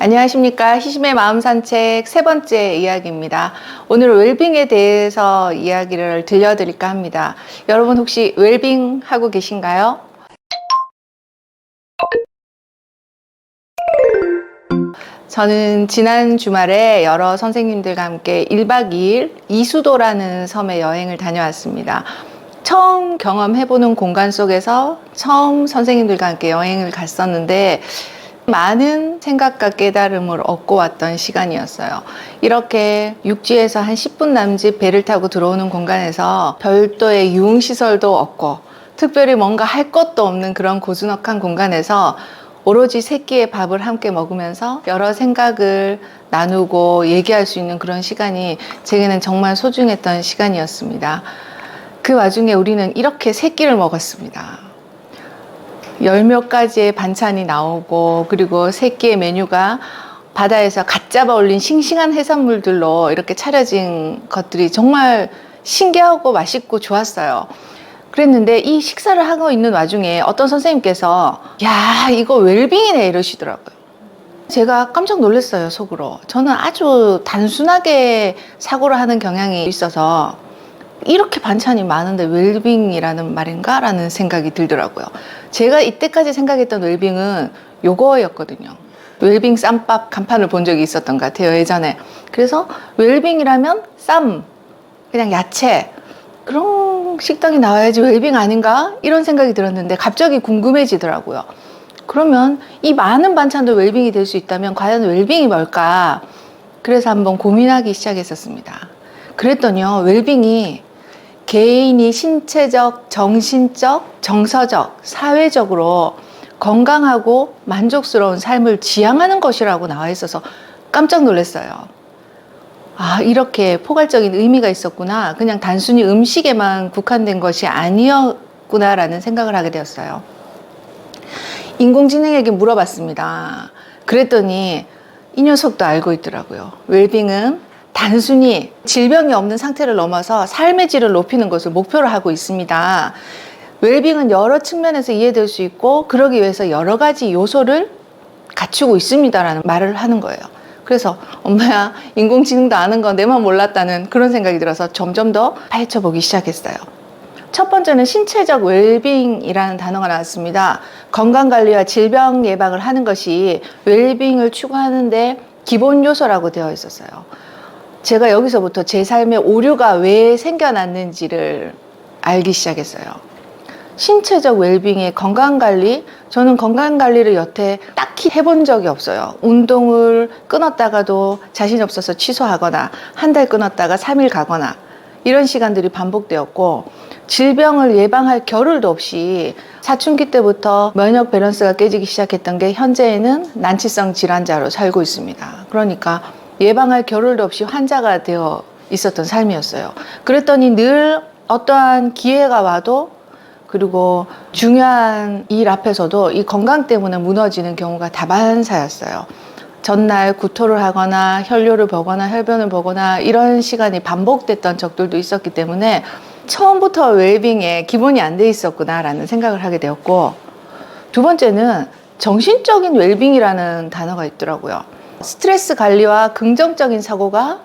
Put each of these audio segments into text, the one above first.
안녕하십니까. 희심의 마음 산책 세 번째 이야기입니다. 오늘은 웰빙에 대해서 이야기를 들려드릴까 합니다. 여러분 혹시 웰빙 하고 계신가요? 저는 지난 주말에 여러 선생님들과 함께 1박 2일 이수도라는 섬에 여행을 다녀왔습니다. 처음 경험해보는 공간 속에서 처음 선생님들과 함께 여행을 갔었는데 많은 생각과 깨달음을 얻고 왔던 시간이었어요. 이렇게 육지에서 한 10분 남짓 배를 타고 들어오는 공간에서 별도의 유흥시설도 없고 특별히 뭔가 할 것도 없는 그런 고즈넉한 공간에서 오로지 세 끼의 밥을 함께 먹으면서 여러 생각을 나누고 얘기할 수 있는 그런 시간이 제게는 정말 소중했던 시간이었습니다. 그 와중에 우리는 이렇게 세 끼를 먹었습니다. 열 몇 가지의 반찬이 나오고, 그리고 세 끼의 메뉴가 바다에서 갓 잡아 올린 싱싱한 해산물들로 이렇게 차려진 것들이 정말 신기하고 맛있고 좋았어요. 그랬는데 이 식사를 하고 있는 와중에 어떤 선생님께서 야, 이거 웰빙이네 이러시더라고요. 제가 깜짝 놀랐어요, 속으로. 저는 아주 단순하게 사고를 하는 경향이 있어서 이렇게 반찬이 많은데 웰빙이라는 말인가? 라는 생각이 들더라고요. 제가 이때까지 생각했던 웰빙은 요거였거든요. 웰빙 쌈밥 간판을 본 적이 있었던 것 같아요, 예전에. 그래서 웰빙이라면 쌈, 그냥 야채, 그런 식당이 나와야지 웰빙 아닌가? 이런 생각이 들었는데 갑자기 궁금해지더라고요. 그러면 이 많은 반찬도 웰빙이 될 수 있다면 과연 웰빙이 뭘까? 그래서 한번 고민하기 시작했었습니다. 그랬더니요, 웰빙이 개인이 신체적, 정신적, 정서적, 사회적으로 건강하고 만족스러운 삶을 지향하는 것이라고 나와 있어서 깜짝 놀랐어요. 아, 이렇게 포괄적인 의미가 있었구나. 그냥 단순히 음식에만 국한된 것이 아니었구나라는 생각을 하게 되었어요. 인공지능에게 물어봤습니다. 그랬더니 이 녀석도 알고 있더라고요. 웰빙은 단순히 질병이 없는 상태를 넘어서 삶의 질을 높이는 것을 목표로 하고 있습니다. 웰빙은 여러 측면에서 이해될 수 있고 그러기 위해서 여러 가지 요소를 갖추고 있습니다라는 말을 하는 거예요. 그래서 엄마야, 인공지능도 아는 건 내만 몰랐다는 그런 생각이 들어서 점점 더 파헤쳐 보기 시작했어요. 첫 번째는 신체적 웰빙이라는 단어가 나왔습니다. 건강관리와 질병 예방을 하는 것이 웰빙을 추구하는데 기본 요소라고 되어 있었어요. 제가 여기서부터 제 삶의 오류가 왜 생겨났는지를 알기 시작했어요. 신체적 웰빙의 건강관리, 저는 건강관리를 여태 딱히 해본 적이 없어요. 운동을 끊었다가도 자신 없어서 취소하거나 한 달 끊었다가 3일 가거나 이런 시간들이 반복되었고, 질병을 예방할 겨를도 없이 사춘기 때부터 면역 밸런스가 깨지기 시작했던 게 현재에는 난치성 질환자로 살고 있습니다. 그러니까 예방할 겨를도 없이 환자가 되어 있었던 삶이었어요. 그랬더니 늘 어떠한 기회가 와도, 그리고 중요한 일 앞에서도 이 건강 때문에 무너지는 경우가 다반사였어요. 전날 구토를 하거나 혈뇨를 보거나 혈변을 보거나 이런 시간이 반복됐던 적들도 있었기 때문에 처음부터 웰빙에 기본이 안 돼 있었구나라는 생각을 하게 되었고, 두 번째는 정신적인 웰빙이라는 단어가 있더라고요. 스트레스 관리와 긍정적인 사고가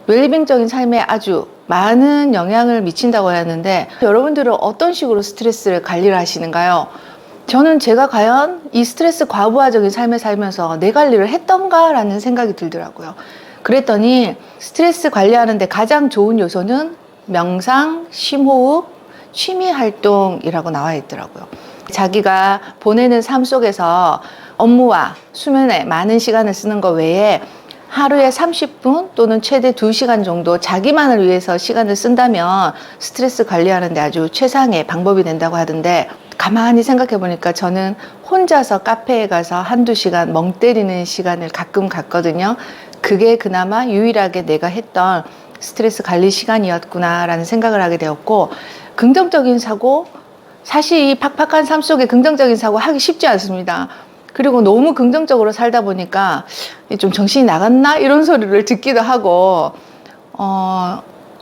웰빙적인 삶에 아주 많은 영향을 미친다고 하는데, 여러분들은 어떤 식으로 스트레스를 관리를 하시는가요? 저는 제가 과연 이 스트레스 과부하적인 삶을 살면서 내 관리를 했던가 라는 생각이 들더라고요. 그랬더니 스트레스 관리하는데 가장 좋은 요소는 명상, 심호흡, 취미 활동이라고 나와 있더라고요. 자기가 보내는 삶 속에서 업무와 수면에 많은 시간을 쓰는 것 외에 하루에 30분 또는 최대 2시간 정도 자기만을 위해서 시간을 쓴다면 스트레스 관리하는 데 아주 최상의 방법이 된다고 하던데, 가만히 생각해 보니까 저는 혼자서 카페에 가서 한두 시간 멍 때리는 시간을 가끔 갖거든요. 그게 그나마 유일하게 내가 했던 스트레스 관리 시간이었구나 라는 생각을 하게 되었고, 긍정적인 사고, 사실 이 팍팍한 삶 속에 긍정적인 사고 하기 쉽지 않습니다. 그리고 너무 긍정적으로 살다 보니까 좀 정신이 나갔나? 이런 소리를 듣기도 하고,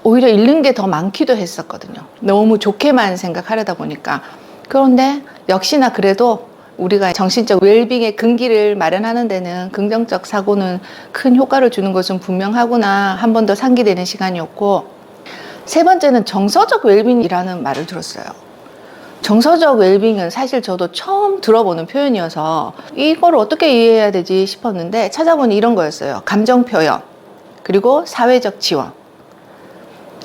오히려 잃는 게 더 많기도 했었거든요. 너무 좋게만 생각하려다 보니까. 그런데 역시나 그래도 우리가 정신적 웰빙의 근기를 마련하는 데는 긍정적 사고는 큰 효과를 주는 것은 분명하구나 한 번 더 상기되는 시간이었고, 세 번째는 정서적 웰빙이라는 말을 들었어요. 정서적 웰빙은 사실 저도 처음 들어보는 표현이어서 이걸 어떻게 이해해야 되지 싶었는데 찾아보니 이런 거였어요. 감정 표현, 그리고 사회적 지원.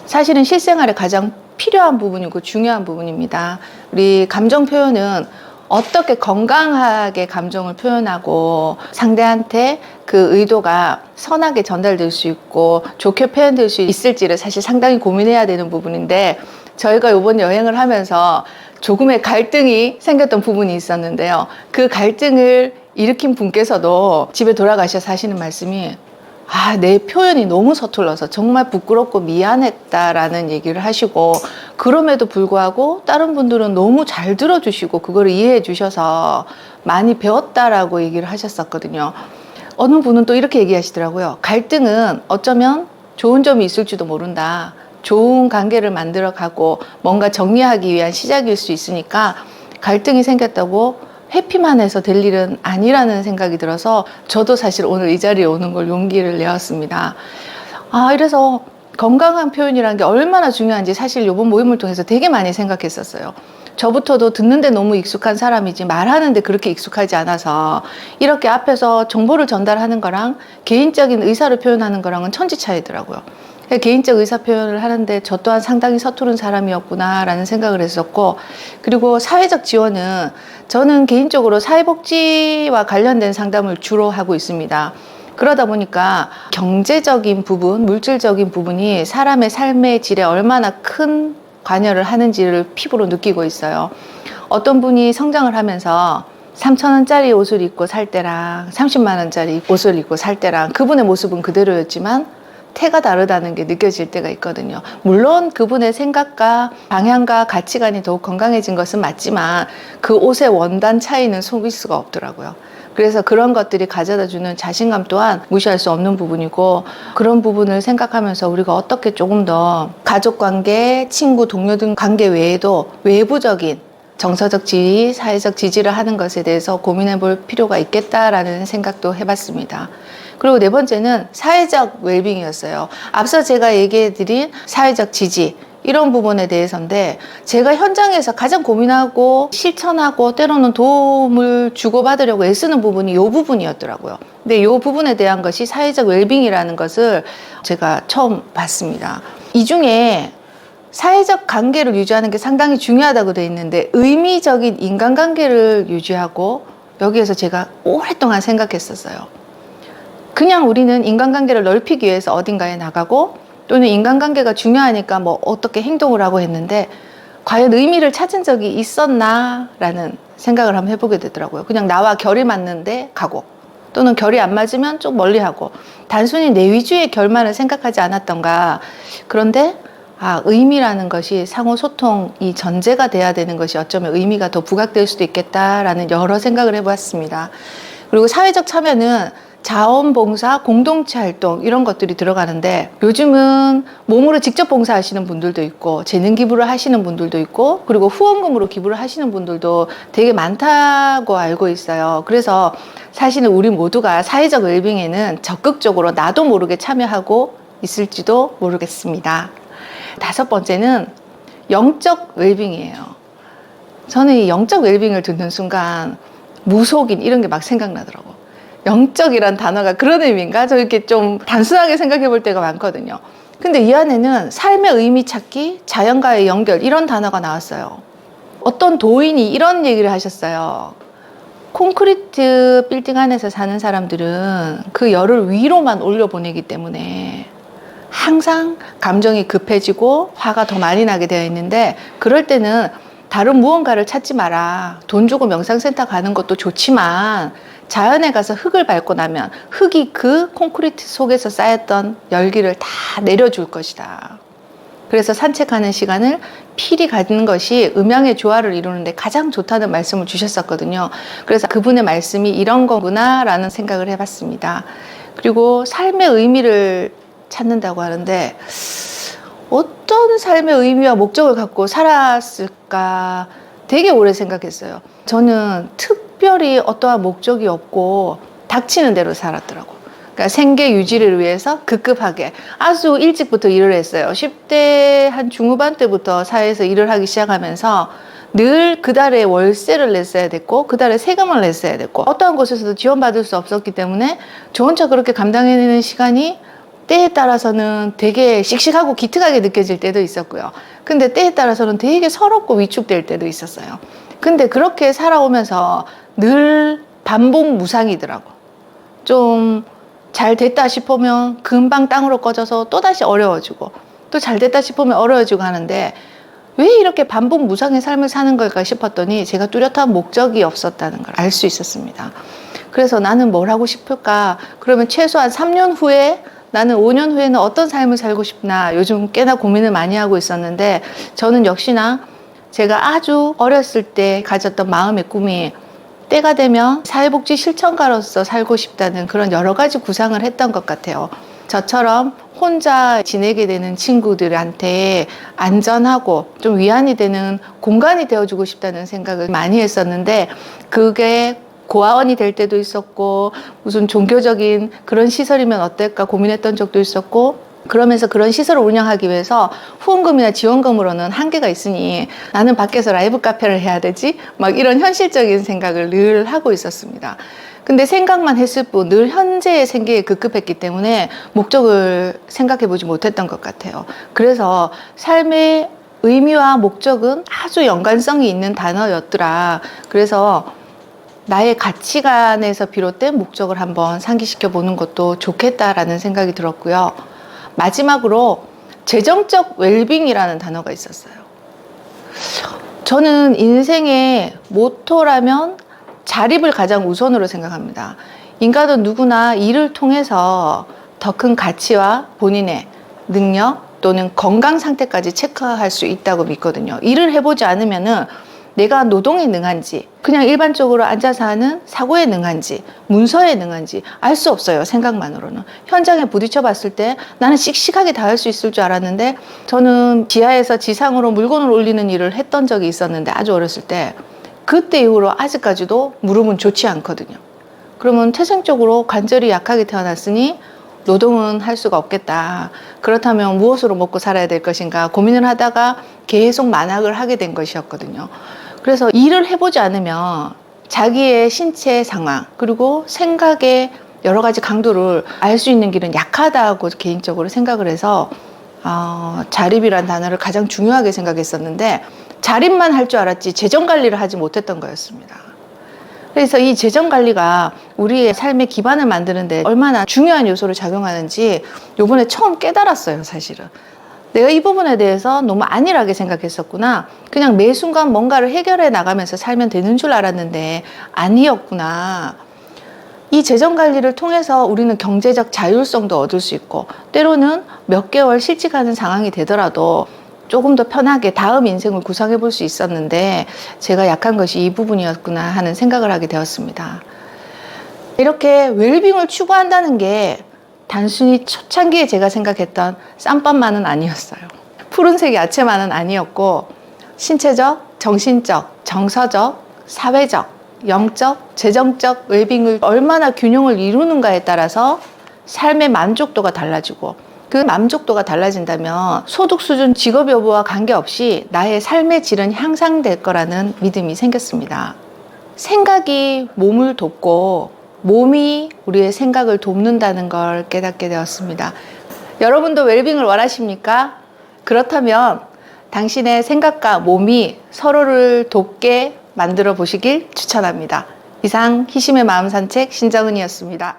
사실은 실생활에 가장 필요한 부분이고 중요한 부분입니다. 우리 감정 표현은 어떻게 건강하게 감정을 표현하고 상대한테 그 의도가 선하게 전달될 수 있고 좋게 표현될 수 있을지를 사실 상당히 고민해야 되는 부분인데, 저희가 이번 여행을 하면서 조금의 갈등이 생겼던 부분이 있었는데요. 그 갈등을 일으킨 분께서도 집에 돌아가셔서 하시는 말씀이, 내 표현이 너무 서툴러서 정말 부끄럽고 미안했다라는 얘기를 하시고, 그럼에도 불구하고 다른 분들은 너무 잘 들어주시고 그거를 이해해 주셔서 많이 배웠다라고 얘기를 하셨었거든요. 어느 분은 또 이렇게 얘기하시더라고요. 갈등은 어쩌면 좋은 점이 있을지도 모른다. 좋은 관계를 만들어 가고 뭔가 정리하기 위한 시작일 수 있으니까 갈등이 생겼다고 회피만 해서 될 일은 아니라는 생각이 들어서 저도 사실 오늘 이 자리에 오는 걸 용기를 내었습니다. 이래서 건강한 표현이라는 게 얼마나 중요한지 사실 이번 모임을 통해서 되게 많이 생각했었어요. 저부터도 듣는데 너무 익숙한 사람이지 말하는데 그렇게 익숙하지 않아서 이렇게 앞에서 정보를 전달하는 거랑 개인적인 의사를 표현하는 거랑은 천지 차이더라고요. 개인적 의사 표현을 하는데 저 또한 상당히 서투른 사람이었구나 라는 생각을 했었고, 그리고 사회적 지원은 저는 개인적으로 사회복지와 관련된 상담을 주로 하고 있습니다. 그러다 보니까 경제적인 부분, 물질적인 부분이 사람의 삶의 질에 얼마나 큰 관여를 하는지를 피부로 느끼고 있어요. 어떤 분이 성장을 하면서 3,000원짜리 옷을 입고 살 때랑 30만 원짜리 옷을 입고 살 때랑 그분의 모습은 그대로였지만 태가 다르다는 게 느껴질 때가 있거든요. 물론 그분의 생각과 방향과 가치관이 더욱 건강해진 것은 맞지만 그 옷의 원단 차이는 속일 수가 없더라고요. 그래서 그런 것들이 가져다주는 자신감 또한 무시할 수 없는 부분이고, 그런 부분을 생각하면서 우리가 어떻게 조금 더 가족관계, 친구, 동료 등 관계 외에도 외부적인 정서적 지위, 사회적 지지를 하는 것에 대해서 고민해 볼 필요가 있겠다라는 생각도 해봤습니다. 그리고 네 번째는 사회적 웰빙이었어요. 앞서 제가 얘기해드린 사회적 지지, 이런 부분에 대해서인데, 제가 현장에서 가장 고민하고 실천하고 때로는 도움을 주고받으려고 애쓰는 부분이 이 부분이었더라고요. 근데 이 부분에 대한 것이 사회적 웰빙이라는 것을 제가 처음 봤습니다. 이 중에 사회적 관계를 유지하는 게 상당히 중요하다고 되어 있는데, 의미적인 인간관계를 유지하고, 여기에서 제가 오랫동안 생각했었어요. 그냥 우리는 인간관계를 넓히기 위해서 어딘가에 나가고 또는 인간관계가 중요하니까 뭐 어떻게 행동을 하고 했는데, 과연 의미를 찾은 적이 있었나 라는 생각을 한번 해보게 되더라고요. 그냥 나와 결이 맞는데 가고, 또는 결이 안 맞으면 좀 멀리 하고, 단순히 내 위주의 결만을 생각하지 않았던가. 그런데 의미라는 것이 상호 소통이 전제가 돼야 되는 것이 어쩌면 의미가 더 부각될 수도 있겠다라는 여러 생각을 해보았습니다. 그리고 사회적 참여는 자원봉사, 공동체 활동 이런 것들이 들어가는데, 요즘은 몸으로 직접 봉사하시는 분들도 있고 재능 기부를 하시는 분들도 있고, 그리고 후원금으로 기부를 하시는 분들도 되게 많다고 알고 있어요. 그래서 사실은 우리 모두가 사회적 웰빙에는 적극적으로 나도 모르게 참여하고 있을지도 모르겠습니다. 다섯 번째는 영적 웰빙이에요. 저는 이 영적 웰빙을 듣는 순간 무속인 이런 게 막 생각나더라고요. 영적이란 단어가 그런 의미인가? 저 이렇게 좀 단순하게 생각해 볼 때가 많거든요. 근데 이 안에는 삶의 의미 찾기, 자연과의 연결 이런 단어가 나왔어요. 어떤 도인이 이런 얘기를 하셨어요. 콘크리트 빌딩 안에서 사는 사람들은 그 열을 위로만 올려보내기 때문에 항상 감정이 급해지고 화가 더 많이 나게 되어 있는데, 그럴 때는 다른 무언가를 찾지 마라. 돈 주고 명상센터 가는 것도 좋지만 자연에 가서 흙을 밟고 나면 흙이 그 콘크리트 속에서 쌓였던 열기를 다 내려줄 것이다. 그래서 산책하는 시간을 필히 갖는 것이 음양의 조화를 이루는데 가장 좋다는 말씀을 주셨었거든요. 그래서 그분의 말씀이 이런 거구나 라는 생각을 해봤습니다. 그리고 삶의 의미를 찾는다고 하는데, 어떤 삶의 의미와 목적을 갖고 살았을까 되게 오래 생각했어요. 저는 특별히 어떠한 목적이 없고 닥치는 대로 살았더라고. 그러니까 생계 유지를 위해서 급급하게 아주 일찍부터 일을 했어요. 10대 한 중후반 때부터 사회에서 일을 하기 시작하면서 늘 그 달에 월세를 냈어야 됐고 그 달에 세금을 냈어야 됐고 어떠한 곳에서도 지원받을 수 없었기 때문에 저 혼자 그렇게 감당해내는 시간이 때에 따라서는 되게 씩씩하고 기특하게 느껴질 때도 있었고요. 근데 때에 따라서는 되게 서럽고 위축될 때도 있었어요. 근데 그렇게 살아오면서 늘 반복 무상이더라고. 좀 잘 됐다 싶으면 금방 땅으로 꺼져서 또다시 어려워지고 또 잘 됐다 싶으면 어려워지고 하는데 왜 이렇게 반복 무상의 삶을 사는 걸까 싶었더니 제가 뚜렷한 목적이 없었다는 걸 알 수 있었습니다. 그래서 나는 뭘 하고 싶을까? 그러면 최소한 3년 후에 나는 5년 후에는 어떤 삶을 살고 싶나 요즘 꽤나 고민을 많이 하고 있었는데 저는 역시나 제가 아주 어렸을 때 가졌던 마음의 꿈이 때가 되면 사회복지 실천가로서 살고 싶다는 그런 여러 가지 구상을 했던 것 같아요. 저처럼 혼자 지내게 되는 친구들한테 안전하고 좀 위안이 되는 공간이 되어주고 싶다는 생각을 많이 했었는데 그게 고아원이 될 때도 있었고 무슨 종교적인 그런 시설이면 어떨까 고민했던 적도 있었고 그러면서 그런 시설을 운영하기 위해서 후원금이나 지원금으로는 한계가 있으니 나는 밖에서 라이브 카페를 해야 되지? 막 이런 현실적인 생각을 늘 하고 있었습니다. 근데 생각만 했을 뿐 늘 현재의 생계에 급급했기 때문에 목적을 생각해 보지 못했던 것 같아요. 그래서 삶의 의미와 목적은 아주 연관성이 있는 단어였더라. 그래서 나의 가치관에서 비롯된 목적을 한번 상기시켜 보는 것도 좋겠다라는 생각이 들었고요. 마지막으로 재정적 웰빙이라는 단어가 있었어요. 저는 인생의 모토라면 자립을 가장 우선으로 생각합니다. 인간은 누구나 일을 통해서 더 큰 가치와 본인의 능력 또는 건강 상태까지 체크할 수 있다고 믿거든요. 일을 해보지 않으면은 내가 노동에 능한지 그냥 일반적으로 앉아서 하는 사고에 능한지 문서에 능한지 알 수 없어요. 생각만으로는. 현장에 부딪혀 봤을 때 나는 씩씩하게 다 할 수 있을 줄 알았는데 저는 지하에서 지상으로 물건을 올리는 일을 했던 적이 있었는데 아주 어렸을 때 그때 이후로 아직까지도 무릎은 좋지 않거든요. 그러면 태생적으로 관절이 약하게 태어났으니 노동은 할 수가 없겠다. 그렇다면 무엇으로 먹고 살아야 될 것인가 고민을 하다가 계속 만학을 하게 된 것이었거든요. 그래서 일을 해보지 않으면 자기의 신체 상황 그리고 생각의 여러 가지 강도를 알 수 있는 길은 약하다고 개인적으로 생각을 해서 자립이란 단어를 가장 중요하게 생각했었는데 자립만 할 줄 알았지 재정관리를 하지 못했던 거였습니다. 그래서 이 재정관리가 우리의 삶의 기반을 만드는데 얼마나 중요한 요소로 작용하는지 요번에 처음 깨달았어요. 사실은 내가 이 부분에 대해서 너무 안일하게 생각했었구나. 그냥 매 순간 뭔가를 해결해 나가면서 살면 되는 줄 알았는데 아니었구나. 이 재정관리를 통해서 우리는 경제적 자율성도 얻을 수 있고 때로는 몇 개월 실직하는 상황이 되더라도 조금 더 편하게 다음 인생을 구상해 볼 수 있었는데 제가 약한 것이 이 부분이었구나 하는 생각을 하게 되었습니다. 이렇게 웰빙을 추구한다는 게 단순히 초창기에 제가 생각했던 쌈밥만은 아니었어요. 푸른색 야채만은 아니었고 신체적, 정신적, 정서적, 사회적, 영적, 재정적 웰빙을 얼마나 균형을 이루는가에 따라서 삶의 만족도가 달라지고 그 만족도가 달라진다면 소득 수준, 직업 여부와 관계없이 나의 삶의 질은 향상될 거라는 믿음이 생겼습니다. 생각이 몸을 돕고 몸이 우리의 생각을 돕는다는 걸 깨닫게 되었습니다. 여러분도 웰빙을 원하십니까? 그렇다면 당신의 생각과 몸이 서로를 돕게 만들어 보시길 추천합니다. 이상 희심의 마음 산책 신정은이었습니다.